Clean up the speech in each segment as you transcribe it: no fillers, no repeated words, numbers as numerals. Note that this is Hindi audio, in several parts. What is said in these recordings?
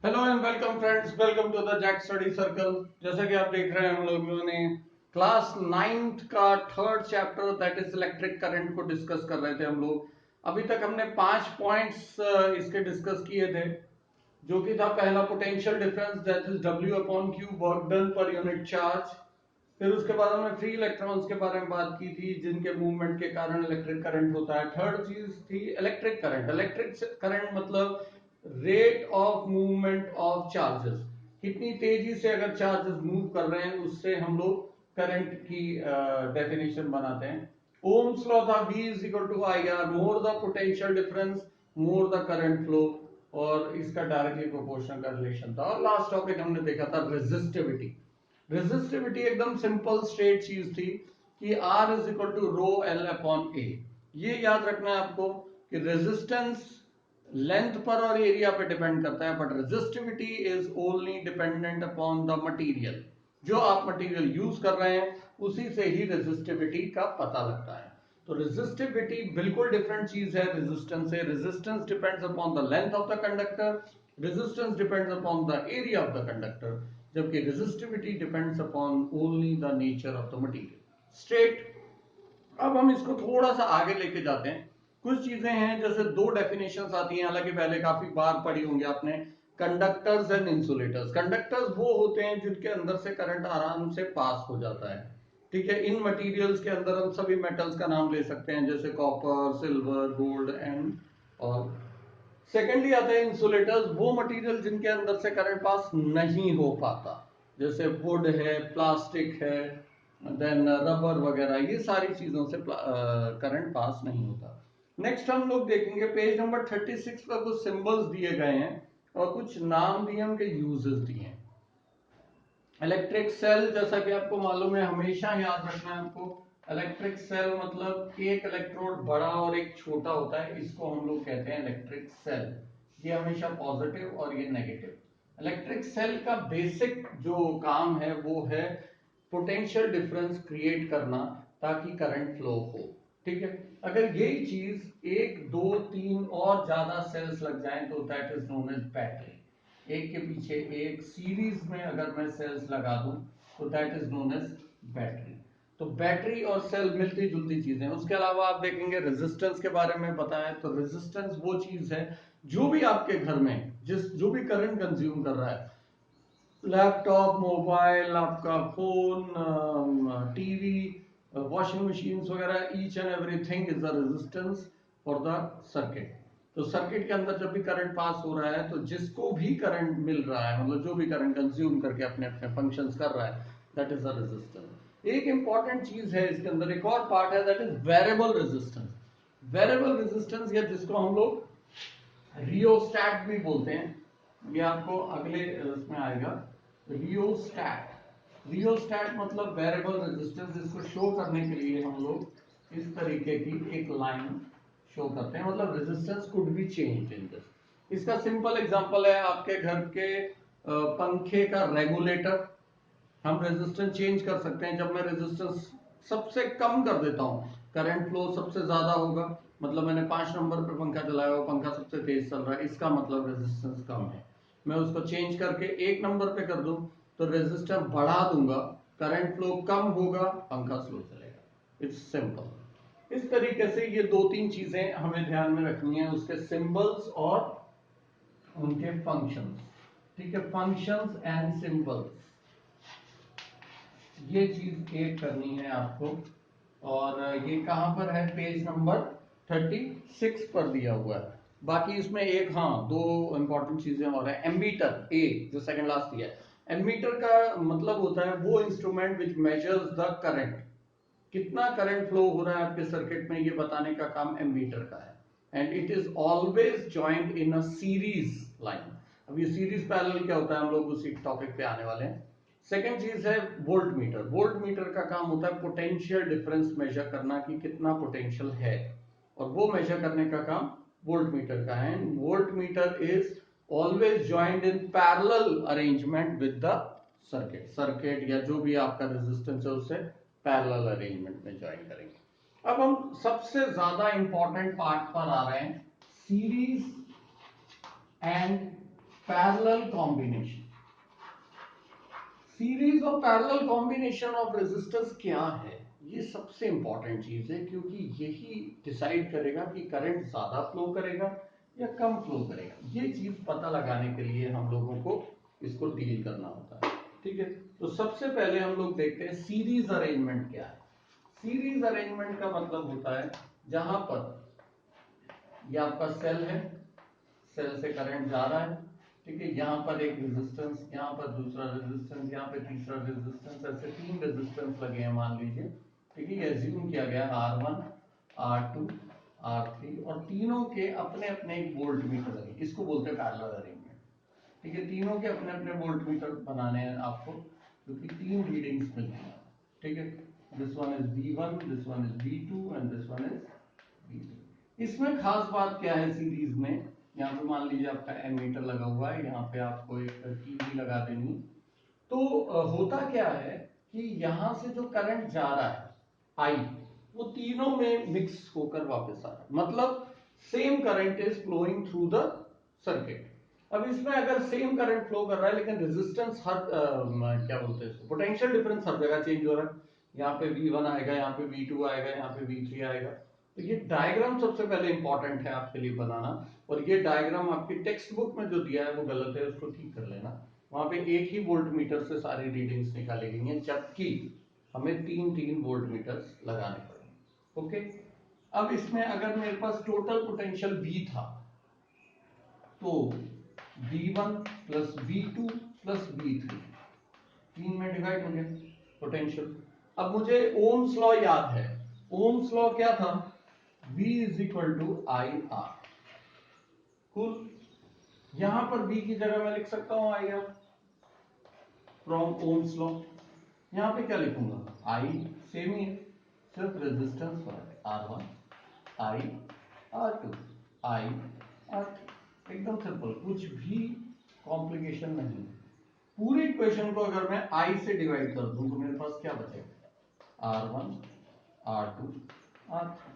Hello and welcome friends, welcome to the Jack study circle. जैसा कि आप देख रहे हैं, हम लोगों ने क्लास 9th का third chapter that is electric current को डिस्कस कर रहे थे। हम लोग अभी तक हमने 5 पॉइंट्स इसके डिस्कस किए थे, जो कि था पहला potential difference that is W upon Q, work done per unit charge. फिर उसके बाद हमने फ्री इलेक्ट्रॉन्स के बारे में बात की थी, जिनके मूवमेंट के कारण इलेक्ट्रिक करंट होता है। थर्ड चीज थी इलेक्ट्रिक करंट। इलेक्ट्रिक करंट मतलब rate of movement of charges, कितनी तेजी से अगर चार्जेस मूव कर रहे हैं उससे हम लोग करंट की डेफिनेशन बनाते हैं। ओम्स लॉ था V is equal to I R, more the potential difference more the current flow, और इसका डायरेक्टली प्रोपोर्शनल का रिलेशन था। और लास्ट टॉपिक हमने देखा था रेजिस्टिविटी। रेजिस्टिविटी एकदम सिंपल स्ट्रेट चीज थी कि R is equal to rho L upon A. ये याद रखना है आपको कि रेजिस्टेंस लेंथ पर और एरिया पे डिपेंड करता है, but resistivity is only dependent upon the material. जो आप मटेरियल यूज कर रहे हैं उसी से ही रेजिस्टिविटी का पता लगता है। तो रेजिस्टिविटी बिल्कुल डिफरेंट चीज है रेजिस्टेंस से। Resistance depends upon the length of the conductor, resistance depends upon the area of the conductor, जबकि resistivity depends upon only the nature of the material. Straight. अब हम इसको थोड़ा सा आगे लेके जाते हैं। कुछ चीजें हैं, जैसे दो डेफिनेशंस आती हैं, हालांकि पहले काफी बार पढ़ी होंगी आपने। Conductors and insulators. कंडक्टर्स वो होते हैं जिनके अंदर से करंट आराम से पास हो जाता है। ठीक है, इन मटेरियल्स के अंदर हम सभी मेटल्स का नाम ले सकते हैं, जैसे copper, silver, gold and all. Secondly आता है इंसुलेटर्स, वो मटेरियल जिनके अंदर से करंट पास नहीं हो पाता, जैसे वुड है, प्लास्टिक है, देन रबर वगैरह, ये सारी चीजों से करंट पास नहीं होता। नेक्स्ट हम लोग देखेंगे पेज नंबर 36 पर कुछ सिंबल्स दिए गए हैं और कुछ नाम दिए, उनके यूजेस दिए हैं। इलेक्ट्रिक सेल, जैसा कि आपको मालूम है, हमेशा याद रखना है आपको, इलेक्ट्रिक सेल मतलब एक इलेक्ट्रोड बड़ा और एक छोटा होता है, इसको हम लोग कहते हैं इलेक्ट्रिक सेल। ये हमेशा पॉजिटिव और ये नेगेटिव। इलेक्ट्रिक सेल का बेसिक जो काम है वो है पोटेंशियल डिफरेंस क्रिएट करना ताकि करंट फ्लो हो। ठीक है, अगर यही चीज एक दो तीन और ज्यादा सेल्स लग जाएं तो that is known as battery. एक के पीछे एक सीरीज में अगर मैं सेल्स लगा दूं तो that is known as battery. तो बैटरी और सेल मिलती जुलती चीजें। उसके अलावा आप देखेंगे रेजिस्टेंस के बारे में बताया, तो रेजिस्टेंस वो चीज है जो भी आपके घर में जो भी करंट कंज्यूम कर रहा है, लैपटॉप, मोबाइल, आपका फोन, टीवी, वॉशिंग मशीन वगैरह, each and everything is the resistance for the circuit. तो सर्किट के अंदर जब भी करंट पास हो रहा है तो जिसको भी करंट मिल रहा है, मतलब जो भी करंट कंज्यूम करके अपने अपने फंक्शंस कर रहा है, दैट इज द रेजिस्टेंस। एक इंपॉर्टेंट चीज है इसके अंदर, एक और पार्ट है, that is variable resistance. Variable resistance, या जिसको हम लोग रियोस्टैट भी बोलते हैं, ये आपको अगले उसमें आएगा। रियोस्टैट। रियोस्टैट मतलब वेरिएबल रेजिस्टेंस। इसको शो करने के लिए हम लोग इस तरीके की एक लाइन शो करते हैं, मतलब resistance could be changed in this. इसका सिंपल एग्जांपल है आपके घर के पंखे का रेगुलेटर। हम रेजिस्टेंस चेंज कर सकते हैं। जब मैं रेजिस्टेंस सबसे कम कर देता हूं, करंट फ्लो सबसे ज्यादा होगा, मतलब मैंने 5 नंबर पे पंखा चलाया, वो पंखा सबसे तेज चल रहा है, इसका मतलब रेजिस्टेंस कम है। मैं उसको चेंज करके 1 नंबर पे कर दूं तो रेजिस्टेंस बढ़ा दूंगा, करंट फ्लो कम होगा, पंखा स्लो चलेगा। It's simple. इस तरीके से ये दो तीन चीजें हमें ध्यान में रखनी है, उसके सिंबल्स और उनके फंक्शंस। ठीक है, फंक्शंस एंड सिंबल्स, ये चीज एक करनी है आपको। और ये कहां पर है, पेज नंबर 36 पर दिया हुआ है। बाकी इसमें एक, हाँ, दो इंपॉर्टेंट चीजें और है। एमीटर, ए जो सेकंड लास्ट दिया है, एमीटर का मतलब होता है वो instrument which measures the current. कितना करंट फ्लो हो रहा है आपके सर्किट में, ये बताने का काम एमीटर का है। And it is always joint in a series line. अब ये सीरीज पैरेलल क्या होता है, हम लोग उसी टॉपिक पे आने वाले हैं। सेकेंड चीज है वोल्ट मीटर। वोल्ट मीटर का काम होता है पोटेंशियल डिफरेंस मेजर करना कि कितना पोटेंशियल है, और वो मेजर करने का काम वोल्ट मीटर का है। Volt meter is always joint in parallel arrangement with the circuit. Circuit या जो भी आपका रेजिस्टेंस है उससे पैरेलल अरेंजमेंट में ज्वाइन करेंगे। अब हम सबसे ज्यादा इंपॉर्टेंट पार्ट पर आ रहे हैं, series and parallel combination. Series और पैरेलल कॉम्बिनेशन ऑफ रेजिस्टर्स क्या है, ये सबसे इंपॉर्टेंट चीज है, क्योंकि यही डिसाइड करेगा कि करंट ज्यादा फ्लो करेगा या कम फ्लो करेगा। ये चीज पता लगाने के लिए हम लोगों को इसको डील करना होता है। ठीक है, तो सबसे पहले हम लोग देखते हैं सीरीज अरेंजमेंट क्या है। सीरीज अरेंजमेंट का मतलब होता है जहां पर ये आपका सेल है, सेल से करंट जा रहा है, ठीक है, यहाँ पर एक रेजिस्टेंस, यहाँ पर दूसरा रेजिस्टेंस, यहाँ पे तीसरा रेजिस्टेंस, ऐसे 3 रेजिस्टेंस लगे हैं मान लीजिए। ठीक है, ये अज्यूम किया गया R1, R2, R3 और तीनों के अपने अपने एक वोल्ट मीटर लगे, इसको बोलते हैं पैरेलल अरेंजमेंट। ठीक है, तीनों के अपने अपने वोल्ट मीटर बनाने हैं आपको, क्योंकि 3 रीडिंग्स मिलती हैं। ठीक है, this one is V1, this one is V2 and this one is V3। इसमें खास बात क्या है सीरीज में, यहाँ पे मान लीजिए आपका एमीटर लगा हुआ है, यहाँ पे आपको एक की भी लगा देनी। तो होता क्या है कि यहाँ से जो करंट जा रहा है आई, वो तीनों में मिक्स होकर वापस आ रहा है, मतलब same current is flowing through the circuit. अब इसमें अगर सेम करंट फ्लो कर रहा है लेकिन रेजिस्टेंस हर क्या बोलते हैं, पोटेंशियल डिफरेंस हर जगह चेंज हो रहा है, यहाँ पे V1 आएगा, यहाँ पे V2 आएगा, यहाँ पे V3 आएगा। तो ये डायग्राम सबसे पहले इंपॉर्टेंट है आपके लिए बनाना, और ये डायग्राम आपकी टेक्स्ट बुक में जो दिया है वो गलत है, उसको ठीक कर लेना। वहां पे एक ही वोल्ट मीटर से सारी रीडिंग्स निकाली गई हैं, जबकि हमें 3 वोल्ट मीटर्स लगाने पड़ेंगे। ओके, अब इसमें अगर मेरे पास टोटल पोटेंशियल V था, तो V1 plus V2 plus V3, 3 में डिवाइड हो गया पोटेंशियल। अब मुझे ओम्स लॉ याद है, ओम्स लॉ क्या था, V is equal to I R. कुल, यहां पर V की जगह मैं लिख सकता हूं I R from Ohm's law. यहां पे क्या लिखूंगा, I सेम ही है, सिर्फ रेजिस्टेंस फर्क, R1 I, R2 I, R3, एकदम सिंपल, कुछ भी कॉम्प्लिकेशन नहीं। पूरी इक्वेशन को अगर मैं I से डिवाइड कर दूं तो मेरे पास क्या बचेगा, R1 R2 R3।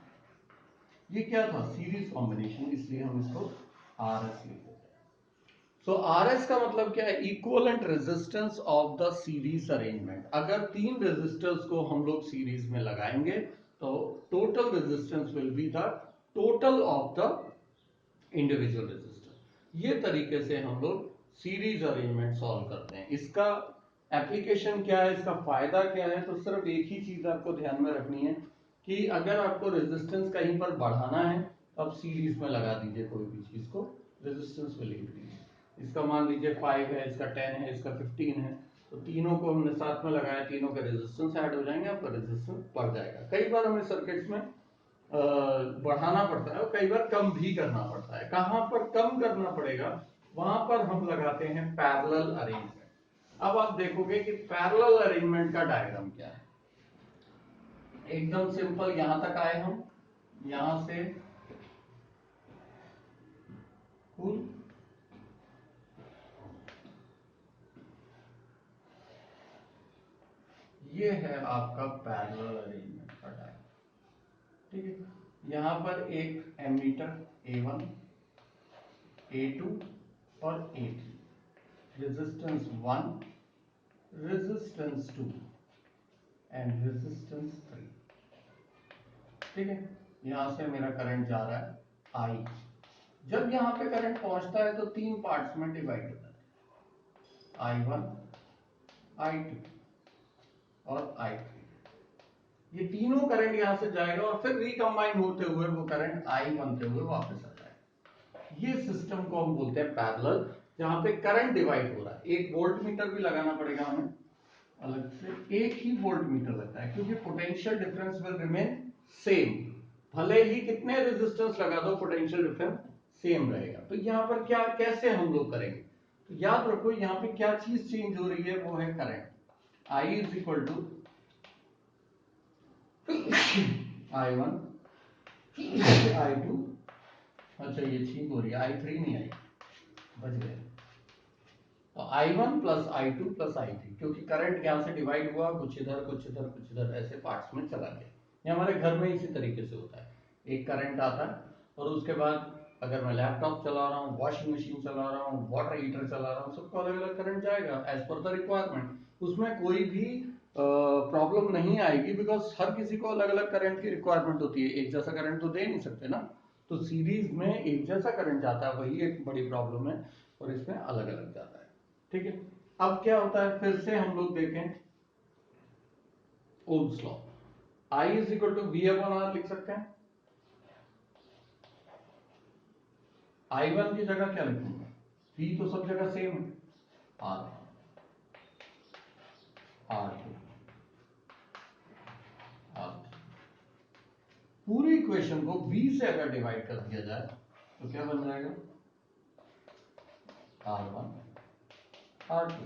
ये क्या था, सीरीज कॉम्बिनेशन, इसलिए हम इसको RS लिखते हैं। सो RS का मतलब क्या है, equivalent resistance of the series arrangement. अगर 3 रेजिस्टर्स को हम लोग सीरीज में लगाएंगे तो total resistance will be the total of the individual resistor. ये तरीके से हम लोग सीरीज अरेंजमेंट सॉल्व करते हैं। इसका एप्लीकेशन क्या है, इसका फायदा क्या है, तो सिर्फ एक ही चीज आपको ध्यान में रखनी है कि अगर आपको रेजिस्टेंस कहीं पर बढ़ाना है तो आप सीरीज में लगा दीजिए कोई भी चीज को, रेजिस्टेंस विल इंक्रीज। इसका मान लीजिए 5 है, इसका 10 है, इसका 15 है, तो तीनों को हमने साथ में लगाया, तीनों के रेजिस्टेंस ऐड हो जाएंगे, आपका रेजिस्टेंस बढ़ जाएगा। कई बार हमें सर्किट्स में बढ़ाना पड़ता है और कई बार कम भी करना पड़ता है। कहां पर कम करना पड़ेगा, वहां पर हम लगाते हैं पैरेलल अरेंजमेंट। अब आप देखोगे कि पैरेलल अरेंजमेंट का डायग्राम क्या है, एकदम सिंपल। यहां तक आए हम, यहां से कुल ये है आपका पैरेलल अरेंजमेंट का डायग्राम। ठीक है, यहां पर एक एमीटर A1 A2 और A3, resistance 1, resistance 2 and resistance 3। ठीक है, यहां से मेरा करंट जा रहा है I। जब यहां पे करंट पहुंचता है तो 3 पार्ट्स में डिवाइड होता है, I1 I2 और I3। ये तीनों करंट यहां से जाएगा और फिर रिकंबाइन होते हुए वो करंट I बनते हुए वापस आ जाएगा। ये सिस्टम को हम बोलते हैं पैरेलल, जहां पे करंट डिवाइड हो रहा है। एक वोल्ट मीटर भी लगाना पड़ेगा हमें अलग से, एक ही वोल्ट मीटर लगता है, क्योंकि potential difference will remain same. भले ही कितने रेजिस्टेंस लगा दो, पोटेंशियल डिफरेंस सेम रहेगा। तो यहाँ पर क्या, कैसे हम लोग करेंगे, तो याद रखो यहाँ पे क्या चीज चेंज हो रही है, वो है current. I is equal to I1 I2, अच्छा ये ठीक हो रही है, I3 नहीं आई, बच गए। तो I1 plus I2 plus I3, क्योंकि करंट यहां से डिवाइड हुआ, कुछ इधर कुछ इधर कुछ इधर, ऐसे पार्ट्स में चला गया। ये हमारे घर में इसी तरीके से होता है, एक करंट आता है और उसके बाद अगर मैं लैपटॉप चला रहा हूँ, वॉशिंग मशीन चला रहा हूँ, वाटर हीटर चला रहा हूँ, सबको अलग अलग करंट जाएगा एज पर द रिक्वायरमेंट। उसमें कोई भी प्रॉब्लम नहीं आएगी, बिकॉज हर किसी को अलग अलग करंट की रिक्वायरमेंट होती है, एक जैसा करंट तो दे नहीं सकते ना। तो सीरीज में एक जैसा करंट जाता है, वही एक बड़ी प्रॉब्लम है, और इसमें अलग अलग जाता है। ठीक है, अब क्या होता है, फिर से हम लोग देखें Ohm's law. I is equal to V upon R लिख सकते हैं। I1 की जगह क्या लिखूंगा, V तो सब जगह सेम है, R R2 R3। पूरी इक्वेशन को V से अगर डिवाइड कर दिया जाए तो क्या बन जाएगा, R1 R2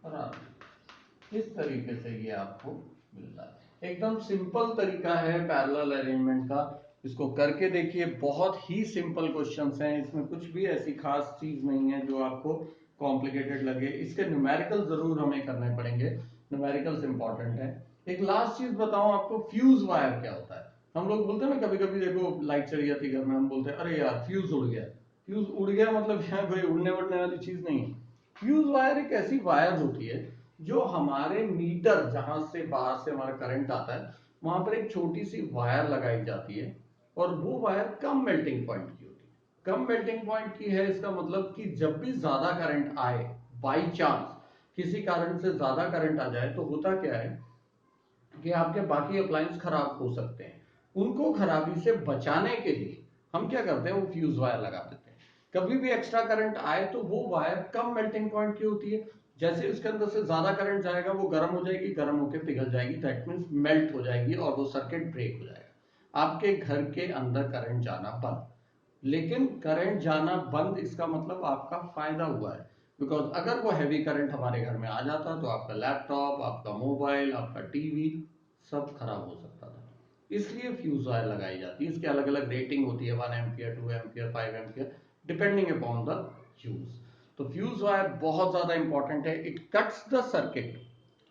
और R3। इस तरीके से ये आपको मिलता है। एकदम सिंपल तरीका है पैरेलल अरेंजमेंट का, इसको करके देखिए, बहुत ही सिंपल क्वेश्चंस हैं, इसमें कुछ भी ऐसी खास चीज नहीं है जो आपको कॉम्प्लिकेटेड लगे। इसके न्यूमेरिकल जरूर हमें करने पड़ेंगे, न्यूमेरिकल्स इंपॉर्टेंट है। एक लास्ट चीज बताऊं आपको, फ्यूज वायर क्या होता है। हम लोग बोलते हैं ना, कभी कभी देखो लाइट चली जाती है घर में, हम बोलते हैं अरे यार फ्यूज उड़ गया। फ्यूज उड़ गया मतलब यहाँ कोई उड़ने उड़ने वाली चीज नहीं है। फ्यूज वायर एक ऐसी वायर होती है जो हमारे मीटर, जहां से बाहर से हमारा करंट आता है, वहां पर एक छोटी सी वायर लगाई जाती है, और वो वायर कम मेल्टिंग पॉइंट की होती है। कम मेल्टिंग पॉइंट की है, इसका मतलब कि जब भी ज्यादा करंट आए, बाई चांस किसी कारण से ज्यादा करंट आ जाए, तो होता क्या है कि आपके बाकी अप्लायंस खराब हो सकते हैं। उनको खराबी से बचाने के लिए हम क्या करते हैं, वो फ्यूज वायर लगा देते हैं। कभी भी एक्स्ट्रा करंट आए तो वो वायर कम मेल्टिंग पॉइंट की होती है, जैसे उसके अंदर से ज्यादा करंट जाएगा वो गर्म हो जाएगी, गर्म होकर पिघल जाएगी, दैट मीन्स मेल्ट हो जाएगी, और वो सर्किट ब्रेक हो जाएगा। आपके घर के अंदर करंट जाना बंद। लेकिन करंट जाना बंद, इसका मतलब आपका फायदा हुआ है, बिकॉज अगर वो हैवी करंट हमारे घर में आ जाता तो आपका लैपटॉप, आपका मोबाइल, आपका टीवी सब खराब हो सकता था। इसलिए फ्यूज वायर लगाई जाती है। इसकी अलग अलग रेटिंग होती है, 1 ampere, 2 ampere, 5 ampere, depending upon the use. तो फ्यूज वायर बहुत ज्यादा इंपॉर्टेंट है। It cuts the circuit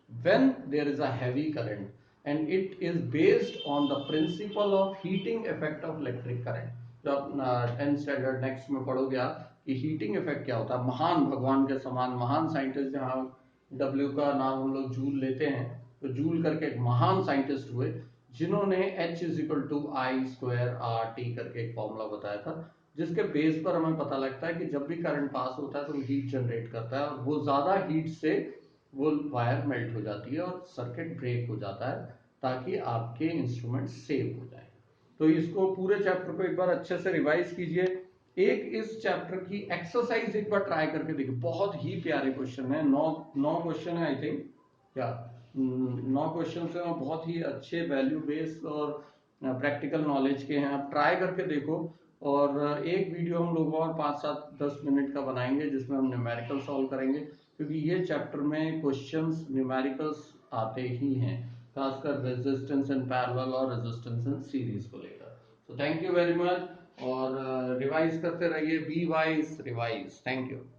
when there is a heavy current and it is based on the principle of heating effect of electric current। जो आप 10th स्टैंडर्ड नेक्स्ट में पढ़ोगे आप कि हीटिंग इफेक्ट क्या होता है। महान भगवान के समान महान साइंटिस्ट, जहां डब्ल्यू का नाम हम लोग जूल लेते हैं, तो जूल करके एक महान साइंटिस्ट हुए जिन्होंने H is equal to I square R T करके एक फॉर्मूला बताया था, जिसके बेस पर हमें पता लगता है कि जब भी करंट पास होता है तो हीट जनरेट करता है, और वो ज्यादा हीट से वो वायर मेल्ट हो जाती है और सर्किट ब्रेक हो जाता है, ताकि आपके इंस्ट्रूमेंट सेव हो जाए। तो इसको पूरे चैप्टर को एक बार अच्छे से रिवाइज कीजिए। एक इस चैप्टर की एक्सरसाइज एक बार ट्राई करके देखिए, बहुत ही प्यारे क्वेश्चन है, 9 क्वेश्चन है आई थिंक, क्या 9 क्वेश्चन है, और बहुत ही अच्छे वैल्यू बेस्ड और प्रैक्टिकल नॉलेज के हैं। आप ट्राई करके देखो, और एक वीडियो हम लोग और 5-7-10 मिनट का बनाएंगे जिसमें हम न्यूमेरिकल सॉल्व करेंगे, क्योंकि ये चैप्टर में क्वेश्चंस न्यूमेरिकल्स आते ही हैं, खासकर रेजिस्टेंस इन पैरेलल और रेजिस्टेंस इन सीरीज को लेकर। तो थैंक यू वेरी मच, और रिवाइज करते रहिए, be wise, revise. Thank you.